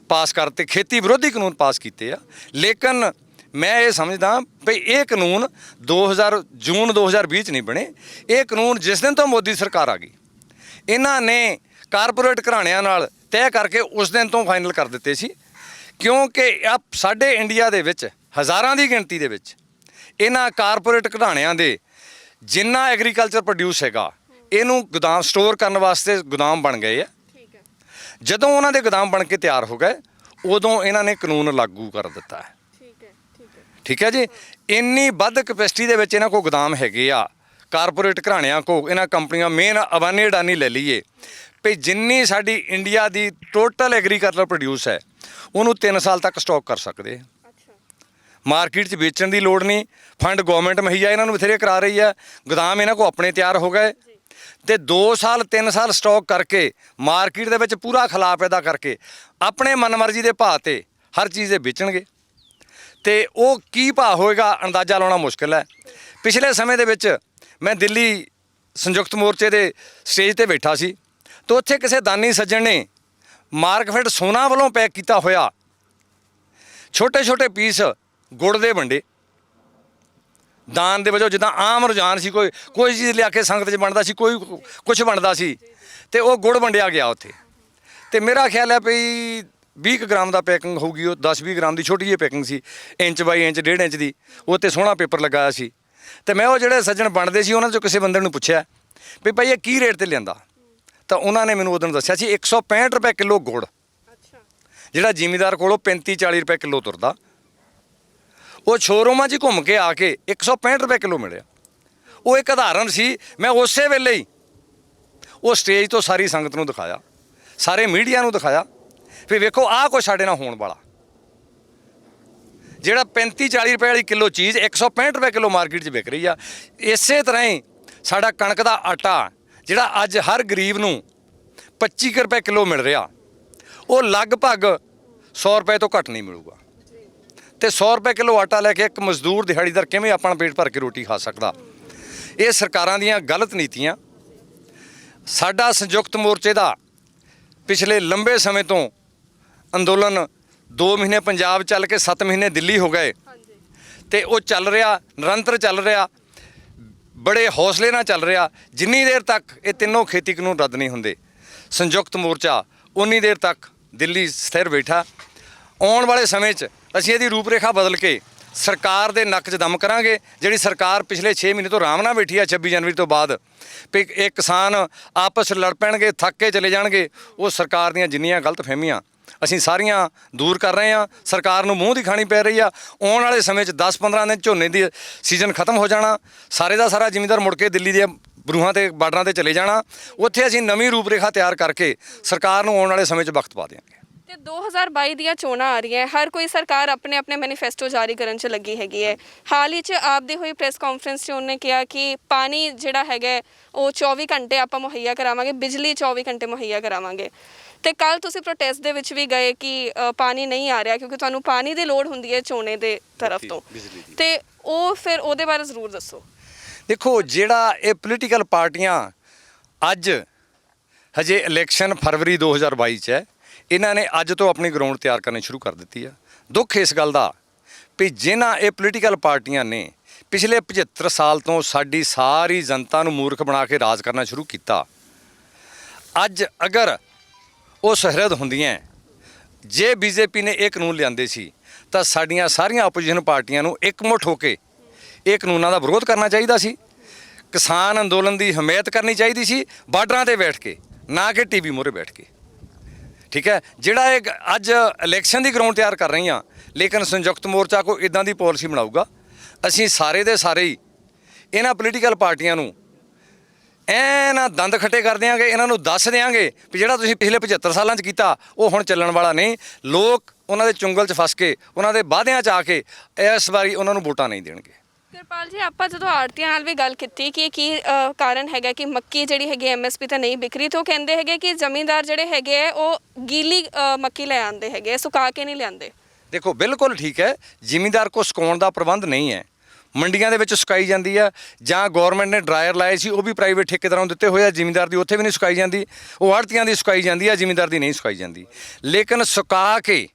ਪਾਸ ਕਰਤੇ, ਖੇਤੀ ਵਿਰੋਧੀ ਕਾਨੂੰਨ ਪਾਸ ਕੀਤੇ ਆ। ਲੇਕਿਨ ਮੈਂ ਇਹ ਸਮਝਦਾ ਵੀ ਇਹ ਕਾਨੂੰਨ ਜੂਨ 2020 'ਚ ਨਹੀਂ ਬਣੇ। ਇਹ ਕਾਨੂੰਨ ਜਿਸ ਦਿਨ ਤੋਂ ਮੋਦੀ ਸਰਕਾਰ ਆ ਗਈ, ਇਹਨਾਂ ਨੇ ਕਾਰਪੋਰੇਟ ਘਰਾਣਿਆਂ ਨਾਲ ਤੈਅ ਕਰਕੇ ਉਸ ਦਿਨ ਤੋਂ ਫਾਈਨਲ ਕਰ ਦਿੱਤੇ ਸੀ। ਕਿਉਂਕਿ ਸਾਡੇ ਇੰਡੀਆ ਦੇ ਵਿੱਚ ਹਜ਼ਾਰਾਂ ਦੀ ਗਿਣਤੀ ਦੇ ਵਿੱਚ ਇਹਨਾਂ ਕਾਰਪੋਰੇਟ ਘਰਾਣਿਆਂ ਦੇ ਜਿੰਨਾ ਐਗਰੀਕਲਚਰ ਪ੍ਰੋਡਿਊਸ ਹੈਗਾ, ਇਹਨੂੰ ਗੋਦਾਮ ਸਟੋਰ ਕਰਨ ਵਾਸਤੇ ਗੋਦਾਮ ਬਣ ਗਏ ਆ। ਜਦੋਂ ਉਹਨਾਂ ਦੇ ਗੋਦਾਮ ਬਣ ਕੇ ਤਿਆਰ ਹੋ ਗਏ, ਉਦੋਂ ਇਹਨਾਂ ਨੇ ਕਾਨੂੰਨ ਲਾਗੂ ਕਰ ਦਿੱਤਾ ਹੈ। ਠੀਕ ਹੈ ਜੀ, ਇੰਨੀ ਵੱਧ ਕੈਪੈਸਿਟੀ ਦੇ ਵਿੱਚ ਇਹਨਾਂ ਕੋਲ ਗੋਦਾਮ ਹੈਗੇ ਆ ਕਾਰਪੋਰੇਟ ਘਰਾਣਿਆਂ ਕੋਲ। ਇਹਨਾਂ ਕੰਪਨੀਆਂ ਮੇਨ ਅਬਾਨੀ ਅਡਾਨੀ ਲੈ ਲਈਏ ਵੀ ਜਿੰਨੀ ਸਾਡੀ ਇੰਡੀਆ ਦੀ ਟੋਟਲ ਐਗਰੀਕਲਚਰ ਪ੍ਰੋਡਿਊਸ ਹੈ ਉਹਨੂੰ 3 ਸਾਲ ਤੱਕ ਸਟਾਕ ਕਰ ਸਕਦੇ। ਮਾਰਕੀਟ 'ਚ ਵੇਚਣ ਦੀ ਲੋੜ ਨਹੀਂ, ਫੰਡ ਗਵਰਨਮੈਂਟ ਮੁਹੱਈਆ ਇਹਨਾਂ ਨੂੰ ਬਥੇਰੇ ਕਰਾ ਰਹੀ ਹੈ, ਗੋਦਾਮ ਇਹਨਾਂ ਕੋਲ ਆਪਣੇ ਤਿਆਰ ਹੋ ਗਏ ਤੇ 2 ਸਾਲ 3 ਸਾਲ ਸਟਾਕ ਕਰਕੇ ਮਾਰਕੀਟ ਦੇ ਵਿੱਚ ਪੂਰਾ ਖਲਾ ਪੈਦਾ ਕਰਕੇ ਆਪਣੇ ਮਨਮਰਜ਼ੀ ਦੇ ਭਾਅ ਤੇ ਹਰ ਚੀਜ਼ ਦੇ ਵੇਚਣਗੇ। ਤੇ ਉਹ ਕੀ ਭਾਅ ਹੋਏਗਾ ਅੰਦਾਜ਼ਾ ਲਾਉਣਾ ਮੁਸ਼ਕਿਲ ਹੈ। ਪਿਛਲੇ ਸਮੇਂ ਦੇ ਵਿੱਚ ਮੈਂ ਦਿੱਲੀ ਸੰਯੁਕਤ ਮੋਰਚੇ ਦੇ ਸਟੇਜ ਤੇ ਬੈਠਾ ਸੀ ਤੇ ਉੱਥੇ ਕਿਸੇ ਦਾਨੀ ਸੱਜਣ ਨੇ ਮਾਰਕਫੈੱਡ ਸੋਨਾ ਵੱਲੋਂ ਪੈਕ ਕੀਤਾ ਹੋਇਆ ਛੋਟੇ ਛੋਟੇ ਪੀਸ ਗੁੜ ਦੇ ਵੰਡੇ ਦਾਨ ਦੇ ਵਜੋਂ। ਜਿੱਦਾਂ ਆਮ ਰੁਝਾਨ ਸੀ, ਕੋਈ ਚੀਜ਼ ਲਿਆ ਕੇ ਸੰਗਤ 'ਚ ਵੰਡਦਾ ਸੀ, ਕੋਈ ਕੁਛ ਵੰਡਦਾ ਸੀ, ਤੇ ਉਹ ਗੁੜ ਵੰਡਿਆ ਗਿਆ ਉੱਥੇ। ਤੇ ਮੇਰਾ ਖਿਆਲ ਹੈ ਵੀ 20 ਗ੍ਰਾਮ ਦਾ ਪੈਕਿੰਗ ਹੋਊਗੀ, ਉਹ 10-20 ਗ੍ਰਾਮ ਦੀ ਛੋਟੀ ਜਿਹੀ ਪੈਕਿੰਗ ਸੀ, ਇੰਚ ਬਾਈ ਇੰਚ 1.5 ਇੰਚ ਦੀ, ਉਹ 'ਤੇ ਸੋਹਣਾ ਪੇਪਰ ਲਗਾਇਆ ਸੀ। ਤੇ ਮੈਂ ਉਹ ਜਿਹੜੇ ਸੱਜਣ ਵੰਡਦੇ ਸੀ ਉਹਨਾਂ 'ਚੋਂ ਕਿਸੇ ਬੰਦੇ ਨੂੰ ਪੁੱਛਿਆ ਵੀ ਭਾਈ ਇਹ ਕੀ ਰੇਟ 'ਤੇ ਲਿਆਂਦਾ, ਤਾਂ ਉਹਨਾਂ ਨੇ ਮੈਨੂੰ ਉਦੋਂ ਦੱਸਿਆ ਸੀ 165 ਰੁਪਏ ਕਿਲੋ ਗੁੜ, ਜਿਹੜਾ ਜ਼ਿਮੀਂਦਾਰ ਕੋਲੋਂ 35-40 ਰੁਪਏ ਕਿਲੋ ਤੁਰਦਾ, ਉਹ ਸ਼ੋਰੂਮਾਂ 'ਚ ਘੁੰਮ ਕੇ ਆ ਕੇ 165 ਰੁਪਏ ਕਿਲੋ ਮਿਲਿਆ। ਉਹ ਇੱਕ ਉਦਾਹਰਨ ਸੀ, ਮੈਂ ਉਸੇ ਵੇਲੇ ਹੀ ਉਹ ਸਟੇਜ ਤੋਂ ਸਾਰੀ ਸੰਗਤ ਨੂੰ ਦਿਖਾਇਆ, ਸਾਰੇ ਮੀਡੀਆ ਨੂੰ ਦਿਖਾਇਆ ਵੀ ਵੇਖੋ ਆਹ ਕੁਛ ਸਾਡੇ ਨਾਲ ਹੋਣ ਵਾਲਾ। ਜਿਹੜਾ 35-40 ਰੁਪਏ ਵਾਲੀ ਕਿਲੋ ਚੀਜ਼ 165 ਰੁਪਏ ਕਿਲੋ ਮਾਰਕੀਟ 'ਚ ਵਿਕ ਰਹੀ ਆ। ਇਸੇ ਤਰ੍ਹਾਂ ਹੀ ਸਾਡਾ ਕਣਕ ਦਾ ਆਟਾ ਜਿਹੜਾ ਅੱਜ ਹਰ ਗਰੀਬ ਨੂੰ 25 ਰੁਪਏ ਕਿਲੋ ਮਿਲ ਰਿਹਾ, ਉਹ ਲਗਭਗ 100 ਰੁਪਏ ਤੋਂ ਘੱਟ ਨਹੀਂ ਮਿਲੂਗਾ। ਤੇ 100 ਰੁਪਏ ਕਿਲੋ ਆਟਾ ਲੈ ਕੇ ਇੱਕ ਮਜ਼ਦੂਰ ਦਿਹਾੜੀਦਾਰ ਕਿਵੇਂ ਆਪਣਾ ਪੇਟ ਭਰ ਕੇ ਰੋਟੀ ਖਾ ਸਕਦਾ? ਇਹ ਸਰਕਾਰਾਂ ਦੀਆਂ ਗਲਤ ਨੀਤੀਆਂ। ਸਾਡਾ ਸੰਯੁਕਤ ਮੋਰਚੇ ਦਾ ਪਿਛਲੇ ਲੰਬੇ ਸਮੇਂ ਤੋਂ ਅੰਦੋਲਨ 2 ਮਹੀਨੇ ਪੰਜਾਬ ਚੱਲ ਕੇ 7 ਮਹੀਨੇ ਦਿੱਲੀ ਹੋ ਗਏ, ਤੇ ਉਹ ਚੱਲ ਰਿਹਾ, ਨਿਰੰਤਰ ਚੱਲ ਰਿਹਾ, ਬੜੇ ਹੌਸਲੇ ਨਾਲ ਚੱਲ ਰਿਹਾ, ਜਿੰਨੀ ਦੇਰ ਤੱਕ ਇਹ ਤਿੰਨੋਂ ਖੇਤੀ ਕਾਨੂੰਨ ਰੱਦ ਨਹੀਂ ਹੁੰਦੇ। ਸੰਯੁਕਤ ਮੋਰਚਾ ਉਨੀ ਦੇਰ ਤੱਕ ਦਿੱਲੀ ਸਥਿਰ ਬੈਠਾ। ਆਉਣ ਵਾਲੇ ਸਮੇਂ 'ਚ ਅਸੀਂ ਇਹਦੀ ਰੂਪਰੇਖਾ ਬਦਲ ਕੇ ਸਰਕਾਰ ਦੇ ਨੱਕ 'ਚ ਦਮ ਕਰਾਂਗੇ। ਜਿਹੜੀ ਸਰਕਾਰ ਪਿਛਲੇ 6 ਮਹੀਨੇ ਤੋਂ ਆਰਾਮ ਨਾਲ ਬੈਠੀ ਆ 26 ਜਨਵਰੀ ਤੋਂ ਬਾਅਦ, ਵੀ ਇਹ ਕਿਸਾਨ ਆਪਸ 'ਚ ਲੜ ਪੈਣਗੇ, ਥੱਕ ਕੇ ਚਲੇ ਜਾਣਗੇ, ਉਹ ਸਰਕਾਰ ਦੀਆਂ ਜਿੰਨੀਆਂ ਗਲਤ ਫਹਿਮੀਆਂ ਅਸੀਂ ਸਾਰੀਆਂ ਦੂਰ ਕਰ ਰਹੇ ਹਾਂ। ਸਰਕਾਰ ਨੂੰ ਮੂੰਹ ਦੀ ਖਾਣੀ ਪੈ ਰਹੀ ਆ। ਆਉਣ ਵਾਲੇ ਸਮੇਂ 'ਚ 10-15 ਦਿਨ ਝੋਨੇ ਦੀ ਸੀਜ਼ਨ ਖਤਮ ਹੋ ਜਾਣਾ, ਸਾਰੇ ਦਾ ਸਾਰਾ ਜ਼ਿਮੀਂਦਾਰ ਮੁੜ ਕੇ ਦਿੱਲੀ ਦੇ ਬਰੂਹਾਂ ਤੇ ਬਾਰਡਰਾਂ ਤੇ ਚਲੇ ਜਾਣਾ। ਉੱਥੇ ਅਸੀਂ ਨਵੀਂ ਰੂਪਰੇਖਾ ਤਿਆਰ ਕਰਕੇ ਸਰਕਾਰ ਨੂੰ ਆਉਣ ਵਾਲੇ ਸਮੇਂ 'ਚ ਵਕਤ ਪਾ ਦਿਆਂਗੇ। ਤੇ 2022 ਦੀਆਂ ਚੋਣਾਂ ਆ ਰਹੀਆਂ, ਹਰ ਕੋਈ ਸਰਕਾਰ ਆਪਣੇ ਆਪਣੇ ਮੈਨੀਫੈਸਟੋ ਜਾਰੀ ਕਰਨ 'ਚ ਲੱਗੀ ਹੈਗੀ ਹੈ। ਹਾਲ ਹੀ 'ਚ ਆਪ ਦੀ ਹੋਈ ਪ੍ਰੈਸ ਕਾਨਫਰੰਸ 'ਚ ਉਹਨੇ ਕਿਹਾ ਕਿ ਪਾਣੀ ਜਿਹੜਾ ਹੈਗਾ ਉਹ 24 ਘੰਟੇ ਆਪਾਂ ਮੁਹੱਈਆ ਕਰਾਵਾਂਗੇ, ਬਿਜਲੀ 24 ਘੰਟੇ ਮੁਹੱਈਆ ਕਰਾਵਾਂਗੇ। ਤੇ ਕੱਲ ਤੁਸੀਂ ਪ੍ਰੋਟੈਸਟ ਦੇ ਵਿੱਚ ਵੀ ਗਏ ਕਿ ਪਾਣੀ ਨਹੀਂ ਆ ਰਿਹਾ ਕਿਉਂਕਿ ਤੁਹਾਨੂੰ ਪਾਣੀ ਦੀ ਲੋੜ ਹੁੰਦੀ ਹੈ ਝੋਨੇ ਦੇ ਤਰਫ ਤੋਂ, ਤੇ ਉਹ ਫਿਰ ਉਹਦੇ ਬਾਰੇ ਜ਼ਰੂਰ ਦੱਸੋ। ਦੇਖੋ, ਜਿਹੜਾ ਇਹ ਪੋਲੀਟੀਕਲ ਪਾਰਟੀਆਂ ਅੱਜ ਹਜੇ ਇਲੈਕਸ਼ਨ ਫਰਵਰੀ 2022 'ਚ ਹੈ, ਇਹਨਾਂ ਨੇ ਅੱਜ ਤੋਂ ਆਪਣੀ ਗਰਾਊਂਡ ਤਿਆਰ ਕਰਨੀ ਸ਼ੁਰੂ ਕਰ ਦਿੱਤੀ ਆ। ਦੁੱਖ ਇਸ ਗੱਲ ਦਾ ਵੀ ਜਿਨ੍ਹਾਂ ਇਹ ਪੋਲੀਟੀਕਲ ਪਾਰਟੀਆਂ ਨੇ ਪਿਛਲੇ 75 ਸਾਲ ਤੋਂ ਸਾਡੀ ਸਾਰੀ ਜਨਤਾ ਨੂੰ ਮੂਰਖ ਬਣਾ ਕੇ ਰਾਜ ਕਰਨਾ ਸ਼ੁਰੂ ਕੀਤਾ, ਅੱਜ ਅਗਰ ਉਹ ਸਹਿਰਦ ਹੁੰਦੀਆਂ, ਜੇ ਬੀਜੇਪੀ ਨੇ ਇਹ ਕਾਨੂੰਨ ਲਿਆਂਦੇ ਸੀ ਤਾਂ ਸਾਡੀਆਂ ਸਾਰੀਆਂ ਆਪੋਜੀਸ਼ਨ ਪਾਰਟੀਆਂ ਨੂੰ ਇਕਮੁੱਠ ਹੋ ਕੇ ਇਹ ਕਾਨੂੰਨਾਂ ਦਾ ਵਿਰੋਧ ਕਰਨਾ ਚਾਹੀਦਾ ਸੀ। ਕਿਸਾਨ ਅੰਦੋਲਨ ਦੀ ਹਮਾਇਤ ਕਰਨੀ ਚਾਹੀਦੀ ਸੀ, ਬਾਰਡਰਾਂ ਤੇ ਬੈਠ ਕੇ, ਨਾ ਕਿ ਟੀਵੀ ਮੂਹਰੇ ਬੈਠ ਕੇ। ਠੀਕ ਹੈ, ਜਿਹੜਾ ਇਹ ਅੱਜ ਇਲੈਕਸ਼ਨ ਦੀ ਗਰਾਊਂਡ ਤਿਆਰ ਕਰ ਰਹੀਆਂ, ਲੇਕਿਨ ਸੰਯੁਕਤ ਮੋਰਚਾ ਕੋਈ ਇਦਾਂ ਦੀ ਪਾਲਿਸੀ ਬਣਾਊਗਾ, ਅਸੀਂ ਸਾਰੇ ਦੇ ਸਾਰੇ ਹੀ ਇਹਨਾਂ ਪੋਲੀਟੀਕਲ ਪਾਰਟੀਆਂ ਨੂੰ ਨਾ ਦੰਦ ਖੱਟੇ ਕਰ ਦਿਆਂਗੇ। ਇਹਨਾਂ ਨੂੰ ਦੱਸ ਦਿਆਂਗੇ ਵੀ ਜਿਹੜਾ ਤੁਸੀਂ ਪਿਛਲੇ 75 ਸਾਲਾਂ 'ਚ ਕੀਤਾ ਉਹ ਹੁਣ ਚੱਲਣ ਵਾਲਾ ਨਹੀਂ। ਲੋਕ ਉਹਨਾਂ ਦੇ ਚੁੰਗਲ 'ਚ ਫਸ ਕੇ, ਉਹਨਾਂ ਦੇ ਵਾਅਦਿਆਂ 'ਚ ਆ ਕੇ ਇਸ ਵਾਰੀ ਉਹਨਾਂ ਨੂੰ ਵੋਟਾਂ ਨਹੀਂ ਦੇਣਗੇ। ਕਿਰਪਾਲ ਜੀ, ਆਪਾਂ ਜਦੋਂ ਆੜਤੀਆਂ ਨਾਲ ਵੀ ਗੱਲ ਕੀਤੀ ਕਿ ਕੀ ਕਾਰਨ ਹੈਗਾ ਕਿ ਮੱਕੀ ਜਿਹੜੀ ਹੈਗੀ MSP ਤੇ ਨਹੀਂ ਵਿਕ ਰਹੀ, ਤਾਂ ਉਹ ਕਹਿੰਦੇ ਹੈਗੇ ਕਿ ਜ਼ਮੀਂਦਾਰ ਜਿਹੜੇ ਹੈਗੇ ਆ ਉਹ ਗੀਲੀ ਮੱਕੀ ਲੈ ਆਉਂਦੇ ਹੈਗੇ, ਸੁਕਾ ਕੇ ਨਹੀਂ ਲਿਆਂਦੇ। ਦੇਖੋ, ਬਿਲਕੁਲ ਠੀਕ ਹੈ, ਜ਼ਿਮੀਂਦਾਰ ਕੋ ਸੁਕਾਉਣ ਦਾ ਪ੍ਰਬੰਧ ਨਹੀਂ ਹੈ। ਮੰਡੀਆਂ ਦੇ ਵਿੱਚ ਸੁਕਾਈ ਜਾਂਦੀ ਆ, ਜਾਂ ਗਵਰਨਮੈਂਟ ਨੇ ਡਰਾਇਰ ਲਾਏ ਸੀ ਉਹ ਵੀ ਪ੍ਰਾਈਵੇਟ ਠੇਕੇਦਾਰਾਂ ਨੂੰ ਦਿੱਤੇ ਹੋਏ ਆ, ਜ਼ਿਮੀਂਦਾਰ ਦੀ ਉੱਥੇ ਵੀ ਨਹੀਂ ਸੁਕਾਈ ਜਾਂਦੀ। ਉਹ ਆੜਤੀਆਂ ਦੀ ਸੁਕਾਈ ਜਾਂਦੀ ਆ, ਜ਼ਿਮੀਂਦਾਰ ਦੀ ਨਹੀਂ ਸੁਕਾਈ ਜਾਂਦੀ। ਲੇਕਿਨ ਸੁਕਾ ਕੇ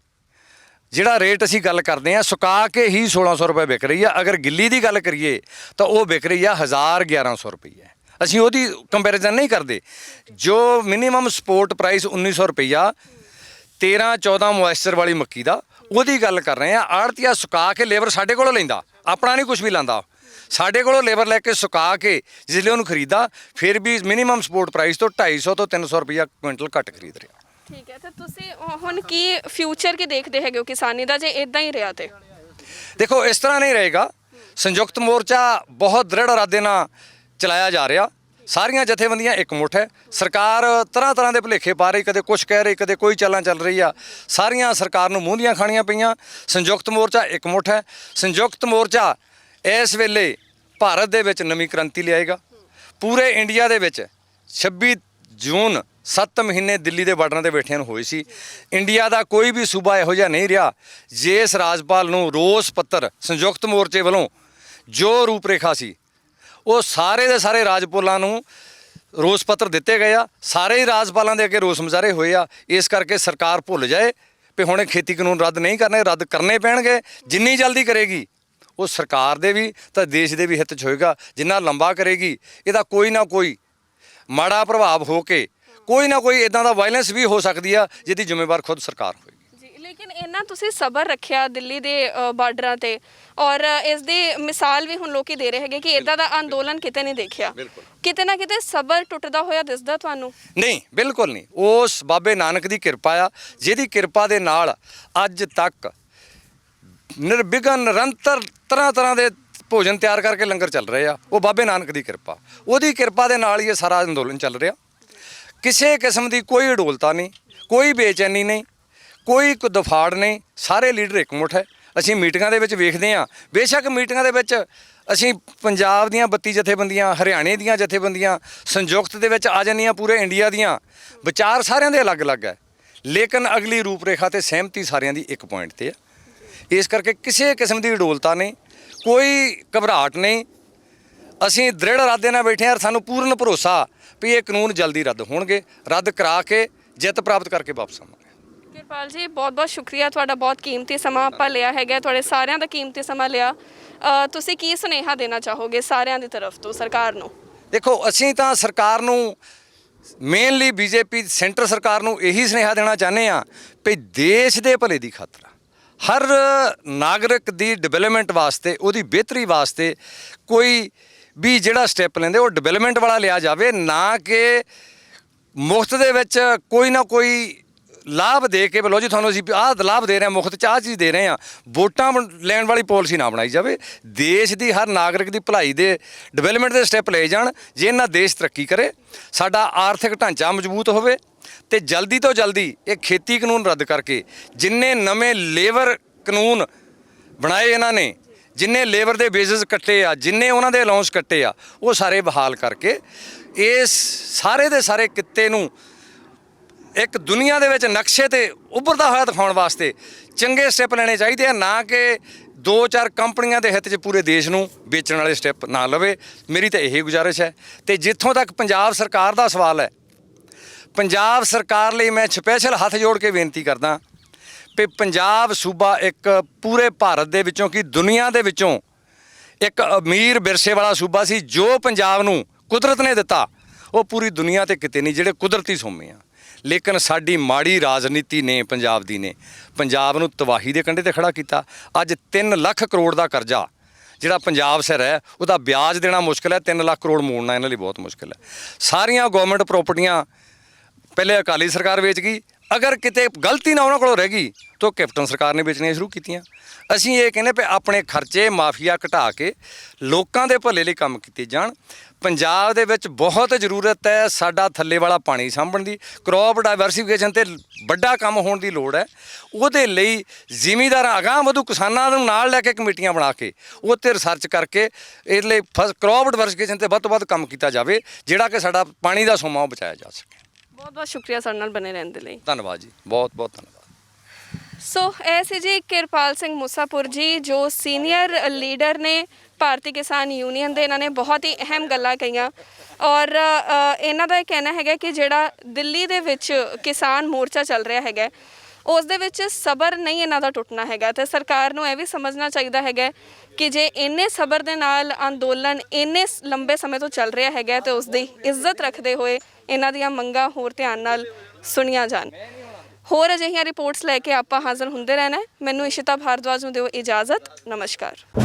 ਜਿਹੜਾ ਰੇਟ ਅਸੀਂ ਗੱਲ ਕਰਦੇ ਹਾਂ, ਸੁਕਾ ਕੇ ਹੀ 1600 ਰੁਪਏ ਵਿਕ ਰਹੀ ਆ। ਅਗਰ ਗਿੱਲੀ ਦੀ ਗੱਲ ਕਰੀਏ ਤਾਂ ਉਹ ਵਿਕ ਰਹੀ ਆ 1100 ਰੁਪਈਆ। ਅਸੀਂ ਉਹਦੀ ਕੰਪੈਰੀਜ਼ਨ ਨਹੀਂ ਕਰਦੇ। ਜੋ ਮਿਨੀਮਮ ਸਪੋਰਟ ਪ੍ਰਾਈਸ 1900 ਰੁਪਈਆ 13-14 ਮੋਇਸਚਰ ਵਾਲੀ ਮੱਕੀ ਦਾ, ਉਹਦੀ ਗੱਲ ਕਰ ਰਹੇ ਆ। ਆੜਤੀਆ ਸੁਕਾ ਕੇ ਲੇਬਰ ਸਾਡੇ ਕੋਲੋਂ ਲੈਂਦਾ, ਆਪਣਾ ਨਹੀਂ ਕੁਝ ਵੀ ਲਾਂਦਾ, ਸਾਡੇ ਕੋਲੋਂ ਲੇਬਰ ਲੈ ਕੇ ਸੁਕਾ ਕੇ ਜਿਸ ਲਈ ਉਹਨੂੰ ਖਰੀਦਾ, ਫਿਰ ਵੀ ਮਿਨੀਮਮ ਸਪੋਰਟ ਪ੍ਰਾਈਸ ਤੋਂ 250 ਤੋਂ 300 ਰੁਪਈਆ ਕੁਇੰਟਲ ਘੱਟ ਖਰੀਦ ਰਿਹਾ। ਠੀਕ ਹੈ, ਤੇ ਤੁਸੀਂ ਹੁਣ ਕੀ ਫਿਊਚਰ ਕੀ ਦੇਖਦੇ ਹੈਗੇ ਹੋ ਕਿਸਾਨੀ ਦਾ, ਜੇ ਇਦਾਂ ਹੀ ਰਿਹਾ ਤੇ? ਦੇਖੋ, ਇਸ ਤਰ੍ਹਾਂ ਨਹੀਂ ਰਹੇਗਾ। ਸੰਯੁਕਤ ਮੋਰਚਾ ਬਹੁਤ ਦ੍ਰਿੜ ਇਰਾਦੇ ਨਾਲ ਚਲਾਇਆ ਜਾ ਰਿਹਾ, ਸਾਰੀਆਂ ਜਥੇਬੰਦੀਆਂ ਇਕਮੁੱਠ ਹੈ। ਸਰਕਾਰ ਤਰ੍ਹਾਂ ਤਰ੍ਹਾਂ ਦੇ ਭੁਲੇਖੇ ਪਾ ਰਹੀ, ਕਦੇ ਕੁਛ ਕਹਿ ਰਹੀ, ਕਦੇ ਕੋਈ ਚਾਲਾਂ ਚੱਲ ਰਹੀ ਆ। ਸਾਰੀਆਂ ਸਰਕਾਰ ਨੂੰ ਮੂੰਹ ਦੀਆਂ ਖਾਣੀਆਂ ਪਈਆਂ। ਸੰਯੁਕਤ ਮੋਰਚਾ ਇਕਮੁੱਠ ਹੈ। ਸੰਯੁਕਤ ਮੋਰਚਾ ਇਸ ਵੇਲੇ ਭਾਰਤ ਦੇ ਵਿੱਚ ਨਵੀਂ ਕ੍ਰਾਂਤੀ ਲਿਆਏਗਾ। ਪੂਰੇ ਇੰਡੀਆ ਦੇ ਵਿੱਚ 26 ਜੂਨ 7 ਮਹੀਨੇ ਦਿੱਲੀ ਦੇ ਬਾਰਡਰਾਂ 'ਤੇ ਬੈਠਿਆਂ ਨੂੰ ਹੋਏ ਸੀ। ਇੰਡੀਆ ਦਾ ਕੋਈ ਵੀ ਸੂਬਾ ਇਹੋ ਜਿਹਾ ਨਹੀਂ ਰਿਹਾ ਜਿਸ ਰਾਜਪਾਲ ਨੂੰ ਰੋਸ ਪੱਤਰ ਸੰਯੁਕਤ ਮੋਰਚੇ ਵੱਲੋਂ ਜੋ ਰੂਪਰੇਖਾ ਸੀ, ਉਹ ਸਾਰੇ ਦੇ ਸਾਰੇ ਰਾਜਪਾਲਾਂ ਨੂੰ ਰੋਸ ਪੱਤਰ ਦਿੱਤੇ ਗਏ ਆ। ਸਾਰੇ ਹੀ ਰਾਜਪਾਲਾਂ ਦੇ ਅੱਗੇ ਰੋਸ ਮੁਜ਼ਾਹਰੇ ਹੋਏ ਆ। ਇਸ ਕਰਕੇ ਸਰਕਾਰ ਭੁੱਲ ਜਾਏ ਵੀ ਹੁਣ ਖੇਤੀ ਕਾਨੂੰਨ ਰੱਦ ਨਹੀਂ ਕਰਨੇ, ਰੱਦ ਕਰਨੇ ਪੈਣਗੇ। ਜਿੰਨੀ ਜਲਦੀ ਕਰੇਗੀ ਉਹ ਸਰਕਾਰ ਦੇ ਵੀ ਤਾਂ ਦੇਸ਼ ਦੇ ਵੀ ਹਿੱਤ 'ਚ ਹੋਏਗਾ। ਜਿੰਨਾ ਲੰਬਾ ਕਰੇਗੀ ਇਹਦਾ ਕੋਈ ਨਾ ਕੋਈ ਮਾੜਾ ਪ੍ਰਭਾਵ ਹੋ ਕੇ ਕੋਈ ਨਾ ਕੋਈ ਇਦਾਂ ਦਾ ਵਾਇਲੈਂਸ ਵੀ ਹੋ ਸਕਦੀ ਆ ਜਿਹਦੀ ਜ਼ਿੰਮੇਵਾਰ ਖੁਦ ਸਰਕਾਰ ਹੋਏਗੀ। ਜੀ, ਲੇਕਿਨ ਇਹਨਾਂ ਤੁਸੀਂ ਸਬਰ ਰੱਖਿਆ ਦਿੱਲੀ ਦੇ ਬਾਰਡਰਾਂ ਤੇ, ਔਰ ਇਸ ਦੀ ਮਿਸਾਲ ਵੀ ਹੁਣ ਲੋਕੀ ਦੇ ਰਹੇ ਹੈਗੇ ਕਿ ਇਦਾਂ ਦਾ ਅੰਦੋਲਨ ਕਿਤੇ ਨਹੀਂ ਦੇਖਿਆ। ਕਿਤੇ ਨਾ ਕਿਤੇ ਸਬਰ ਟੁੱਟਦਾ ਹੋਇਆ ਦਿਸਦਾ ਤੁਹਾਨੂੰ? ਨਹੀਂ, ਬਿਲਕੁਲ ਨਹੀਂ। ਉਸ ਬਾਬੇ ਨਾਨਕ ਦੀ ਕਿਰਪਾ ਆ, ਜਿਹਦੀ ਕਿਰਪਾ ਦੇ ਨਾਲ ਅੱਜ ਤੱਕ ਨਿਰਵਿਘਨ ਨਿਰੰਤਰ ਤਰ੍ਹਾਂ ਤਰ੍ਹਾਂ ਦੇ ਭੋਜਨ ਤਿਆਰ ਕਰਕੇ ਲੰਗਰ ਚੱਲ ਰਹੇ ਆ। ਉਹ ਬਾਬੇ ਨਾਨਕ ਦੀ ਕਿਰਪਾ, ਉਹਦੀ ਕਿਰਪਾ ਦੇ ਨਾਲ ਹੀ ਇਹ ਸਾਰਾ ਅੰਦੋਲਨ ਚੱਲ ਰਿਹਾ। ਕਿਸੇ ਕਿਸਮ ਦੀ ਕੋਈ ਅਡੋਲਤਾ ਨਹੀਂ, ਕੋਈ ਬੇਚੈਨੀ ਨਹੀਂ, ਕੋਈ ਦਫਾੜ ਨਹੀਂ। ਸਾਰੇ ਲੀਡਰ ਇਕਮੁੱਠ ਹੈ। ਅਸੀਂ ਮੀਟਿੰਗਾਂ ਦੇ ਵਿੱਚ ਵੇਖਦੇ ਹਾਂ, ਬੇਸ਼ੱਕ ਮੀਟਿੰਗਾਂ ਦੇ ਵਿੱਚ ਅਸੀਂ ਪੰਜਾਬ ਦੀਆਂ 32 ਜਥੇਬੰਦੀਆਂ, ਹਰਿਆਣੇ ਦੀਆਂ ਜਥੇਬੰਦੀਆਂ ਸੰਯੁਕਤ ਦੇ ਵਿੱਚ ਆ ਜਾਂਦੀਆਂ, ਪੂਰੇ ਇੰਡੀਆ ਦੀਆਂ, ਵਿਚਾਰ ਸਾਰਿਆਂ ਦੇ ਅਲੱਗ-ਅਲੱਗ ਹੈ, ਲੇਕਿਨ ਅਗਲੀ ਰੂਪਰੇਖਾ ਤੇ ਸਹਿਮਤੀ ਸਾਰਿਆਂ ਦੀ ਇੱਕ ਪੁਆਇੰਟ ਤੇ ਹੈ। ਇਸ ਕਰਕੇ ਕਿਸੇ ਕਿਸਮ ਦੀ ਅਡੋਲਤਾ ਨਹੀਂ, ਕੋਈ ਘਬਰਾਹਟ ਨਹੀਂ। ਅਸੀਂ ਦ੍ਰਿੜ ਇਰਾਦੇ ਨਾਲ ਬੈਠੇ ਹਾਂ। ਸਾਨੂੰ ਪੂਰਨ ਭਰੋਸਾ ਵੀ ਇਹ ਕਾਨੂੰਨ ਜਲਦੀ ਰੱਦ ਹੋਣਗੇ, ਰੱਦ ਕਰਾ ਕੇ ਜਿੱਤ ਪ੍ਰਾਪਤ ਕਰਕੇ ਵਾਪਸ ਆਵਾਂਗੇ। ਕਿਰਪਾਲ ਜੀ, ਬਹੁਤ-ਬਹੁਤ ਸ਼ੁਕਰੀਆ, ਤੁਹਾਡਾ ਬਹੁਤ ਕੀਮਤੀ ਸਮਾਂ ਆਪਾਂ ਲਿਆ ਹੈਗਾ, ਤੁਹਾਡੇ ਸਾਰਿਆਂ ਦਾ ਕੀਮਤੀ ਸਮਾਂ ਲਿਆ। ਤੁਸੀਂ ਕੀ ਸੁਨੇਹਾ ਦੇਣਾ ਚਾਹੋਗੇ ਸਾਰਿਆਂ ਦੀ ਤਰਫ ਤੋਂ ਸਰਕਾਰ ਨੂੰ? ਦੇਖੋ, ਅਸੀਂ ਤਾਂ ਸਰਕਾਰ ਨੂੰ ਮੇਨਲੀ ਬੀਜੇਪੀ ਸੈਂਟਰ ਸਰਕਾਰ ਨੂੰ ਇਹੀ ਸੁਨੇਹਾ ਦੇਣਾ ਚਾਹੁੰਦੇ ਆ ਵੀ ਦੇਸ਼ ਦੇ ਭਲੇ ਦੀ ਖਾਤਰ ਹਰ ਨਾਗਰਿਕ ਦੀ ਡਿਵੈਲਪਮੈਂਟ ਵਾਸਤੇ, ਉਹਦੀ ਬਿਹਤਰੀ ਵਾਸਤੇ ਕੋਈ ਵੀ ਜਿਹੜਾ ਸਟੈਪ ਲੈਂਦੇ ਉਹ ਡਿਵੈਲਪਮੈਂਟ ਵਾਲਾ ਲਿਆ ਜਾਵੇ, ਨਾ ਕਿ ਮੁਫਤ ਦੇ ਵਿੱਚ ਕੋਈ ਨਾ ਕੋਈ ਲਾਭ ਦੇ ਕੇ ਬਲੋ ਜੀ ਤੁਹਾਨੂੰ ਅਸੀਂ ਆਹ ਲਾਭ ਦੇ ਰਹੇ ਹਾਂ, ਮੁਫਤ 'ਚ ਆਹ ਚੀਜ਼ ਦੇ ਰਹੇ ਹਾਂ, ਵੋਟਾਂ ਲੈਣ ਵਾਲੀ ਪਾਲਿਸੀ ਨਾ ਬਣਾਈ ਜਾਵੇ। ਦੇਸ਼ ਦੀ ਹਰ ਨਾਗਰਿਕ ਦੀ ਭਲਾਈ ਦੇ ਡਿਵੈਲਪਮੈਂਟ ਦੇ ਸਟੈਪ ਲਏ ਜਾਣ, ਜੇ ਇਹਨਾਂ ਦੇਸ਼ ਤਰੱਕੀ ਕਰੇ, ਸਾਡਾ ਆਰਥਿਕ ਢਾਂਚਾ ਮਜ਼ਬੂਤ ਹੋਵੇ ਤੇ ਜਲਦੀ ਤੋਂ ਜਲਦੀ ਇਹ ਖੇਤੀ ਕਾਨੂੰਨ ਰੱਦ ਕਰਕੇ ਜਿੰਨੇ ਨਵੇਂ ਲੇਬਰ ਕਾਨੂੰਨ ਬਣਾਏ ਇਹਨਾਂ ਨੇ, ਜਿੰਨੇ ਲੇਬਰ ਦੇ ਬੇਸਿਸ ਕੱਟੇ ਆ, ਜਿੰਨੇ ਉਹਨਾਂ ਦੇ ਅਲਾਉਂਸ ਕੱਟੇ ਆ, ਉਹ ਸਾਰੇ ਬਹਾਲ ਕਰਕੇ ਇਸ ਸਾਰੇ ਦੇ ਸਾਰੇ ਕਿੱਤੇ ਨੂੰ ਇੱਕ ਦੁਨੀਆ ਦੇ ਵਿੱਚ ਨਕਸ਼ੇ ਤੇ ਉੱਭਰਦਾ ਹੋਇਆ ਦਿਖਾਉਣ ਵਾਸਤੇ ਚੰਗੇ ਸਟੈਪ ਲੈਣੇ ਚਾਹੀਦੇ ਆ, ਨਾ ਕਿ 2-4 ਕੰਪਨੀਆਂ ਦੇ ਹਿੱਤ 'ਚ ਪੂਰੇ ਦੇਸ਼ ਨੂੰ ਵੇਚਣ ਵਾਲੇ ਸਟੈਪ ਨਾ ਲਵੇ। ਮੇਰੀ ਤਾਂ ਇਹ ਗੁਜ਼ਾਰਿਸ਼ ਹੈ। ਤੇ ਜਿੱਥੋਂ ਤੱਕ ਪੰਜਾਬ ਸਰਕਾਰ ਦਾ ਸਵਾਲ ਹੈ, ਪੰਜਾਬ ਸਰਕਾਰ ਲਈ ਮੈਂ ਸਪੈਸ਼ਲ ਹੱਥ ਜੋੜ ਕੇ ਬੇਨਤੀ ਕਰਦਾ ਵੀ ਪੰਜਾਬ ਸੂਬਾ ਇੱਕ ਪੂਰੇ ਭਾਰਤ ਦੇ ਵਿੱਚੋਂ ਕੀ ਦੁਨੀਆ ਦੇ ਵਿੱਚੋਂ ਇੱਕ ਅਮੀਰ ਵਿਰਸੇ ਵਾਲਾ ਸੂਬਾ ਸੀ। ਜੋ ਪੰਜਾਬ ਨੂੰ ਕੁਦਰਤ ਨੇ ਦਿੱਤਾ ਉਹ ਪੂਰੀ ਦੁਨੀਆ ਤੇ ਕਿਤੇ ਨਹੀਂ, ਜਿਹੜੇ ਕੁਦਰਤੀ ਸੋਮੇ ਆ। ਲੇਕਿਨ ਸਾਡੀ ਮਾੜੀ ਰਾਜਨੀਤੀ ਨੇ ਪੰਜਾਬ ਦੀ ਨੇ ਪੰਜਾਬ ਨੂੰ ਤਬਾਹੀ ਦੇ ਕੰਢੇ ਤੇ ਖੜਾ ਕੀਤਾ। ਅੱਜ 3 ਲੱਖ ਕਰੋੜ ਦਾ ਕਰਜ਼ਾ ਜਿਹੜਾ ਪੰਜਾਬ ਸਿਰ ਹੈ, ਉਹਦਾ ਵਿਆਜ ਦੇਣਾ ਮੁਸ਼ਕਿਲ ਹੈ। 3 ਲੱਖ ਕਰੋੜ ਮੋੜਨਾ ਇਹਨਾਂ ਲਈ ਬਹੁਤ ਮੁਸ਼ਕਿਲ ਹੈ। ਸਾਰੀਆਂ ਗਵਰਨਮੈਂਟ ਪ੍ਰਾਪਰਟੀਆਂ ਪਹਿਲੇ ਅਕਾਲੀ ਸਰਕਾਰ ਵੇਚ ਗਈ, ਅਗਰ ਕਿਤੇ ਗਲਤੀ ਨਾ ਉਹਨਾਂ ਕੋਲੋਂ ਰਹਿ ਗਈ ਤਾਂ ਕੈਪਟਨ ਸਰਕਾਰ ਨੇ ਵੇਚਣੀਆਂ ਸ਼ੁਰੂ ਕੀਤੀਆਂ। ਅਸੀਂ ਇਹ ਕਹਿੰਦੇ ਵੀ ਆਪਣੇ ਖਰਚੇ ਮਾਫੀਆ ਘਟਾ ਕੇ ਲੋਕਾਂ ਦੇ ਭਲੇ ਲਈ ਕੰਮ ਕੀਤੇ ਜਾਣ। ਪੰਜਾਬ ਦੇ ਵਿੱਚ ਬਹੁਤ ਜ਼ਰੂਰਤ ਹੈ ਸਾਡਾ ਥੱਲੇ ਵਾਲਾ ਪਾਣੀ ਸਾਂਭਣ ਦੀ, ਕ੍ਰੌਪ ਡਾਇਵਰਸੀਫਿਕੇਸ਼ਨ ਤੇ ਵੱਡਾ ਕੰਮ ਹੋਣ ਦੀ ਲੋੜ ਹੈ। ਉਹਦੇ ਲਈ ਜ਼ਿਮੀਂਦਾਰਾਂ ਅਗਾਂਹ ਵਧੂ ਕਿਸਾਨਾਂ ਨੂੰ ਨਾਲ ਲੈ ਕੇ ਕਮੇਟੀਆਂ ਬਣਾ ਕੇ ਉਹ 'ਤੇ ਰਿਸਰਚ ਕਰਕੇ ਇਹਦੇ ਲਈ ਕ੍ਰੌਪ ਡਾਇਵਰਸੀਫਿਕੇਸ਼ਨ 'ਤੇ ਵੱਧ ਤੋਂ ਵੱਧ ਕੰਮ ਕੀਤਾ ਜਾਵੇ, ਜਿਹੜਾ ਕਿ ਸਾਡਾ ਪਾਣੀ ਦਾ ਸੋਮਾ ਉਹ ਬਚਾਇਆ ਜਾ ਸਕੇ। ਬਹੁਤ ਬਹੁਤ ਸ਼ੁਕਰੀਆ ਸਾਡੇ ਨਾਲ ਬਣੇ ਰਹਿਣ ਦੇ ਲਈ। ਧੰਨਵਾਦ ਜੀ, ਬਹੁਤ ਬਹੁਤ ਧੰਨਵਾਦ। ਸੋ ਇਹ ਸੀ ਜੀ ਕਿਰਪਾਲ ਸਿੰਘ ਮੂਸਾਪੁਰ ਜੀ, ਜੋ ਸੀਨੀਅਰ ਲੀਡਰ ਨੇ ਭਾਰਤੀ ਕਿਸਾਨ ਯੂਨੀਅਨ ਦੇ। ਇਹਨਾਂ ਨੇ ਬਹੁਤ ਹੀ ਅਹਿਮ ਗੱਲਾਂ ਕਹੀਆਂ ਔਰ ਇਹਨਾਂ ਦਾ ਇਹ ਕਹਿਣਾ ਹੈਗਾ ਕਿ ਜਿਹੜਾ ਦਿੱਲੀ ਦੇ ਵਿੱਚ ਕਿਸਾਨ ਮੋਰਚਾ ਚੱਲ ਰਿਹਾ ਹੈਗਾ, ਉਸ ਦੇ ਵਿੱਚ ਸਬਰ ਨਹੀਂ ਇਹਨਾਂ ਦਾ ਟੁੱਟਣਾ ਹੈਗਾ। ਤੇ ਸਰਕਾਰ ਨੂੰ ਇਹ ਵੀ ਸਮਝਣਾ ਚਾਹੀਦਾ ਹੈਗਾ ਕਿ ਜੇ ਇੰਨੇ ਸਬਰ ਦੇ ਨਾਲ ਅੰਦੋਲਨ ਇੰਨੇ ਲੰਬੇ ਸਮੇਂ ਤੋਂ ਚੱਲ ਰਿਹਾ ਹੈਗਾ ਤੇ ਉਸ ਦੀ ਇੱਜ਼ਤ ਰੱਖਦੇ ਹੋਏ ਇਹਨਾਂ ਦੀਆਂ ਮੰਗਾਂ ਹੋਰ ਧਿਆਨ ਨਾਲ ਸੁਣੀਆਂ ਜਾਣ। ਹੋਰ ਅਜਿਹੀਆਂ ਰਿਪੋਰਟਸ ਲੈ ਕੇ ਆਪਾਂ ਹਾਜ਼ਰ ਹੁੰਦੇ ਰਹਿਣਾ। ਮੈਨੂੰ ਇਸ਼ਿਤਾ ਭਾਰਦਵਾਜ ਨੂੰ ਦਿਓ ਇਜਾਜ਼ਤ। ਨਮਸਕਾਰ।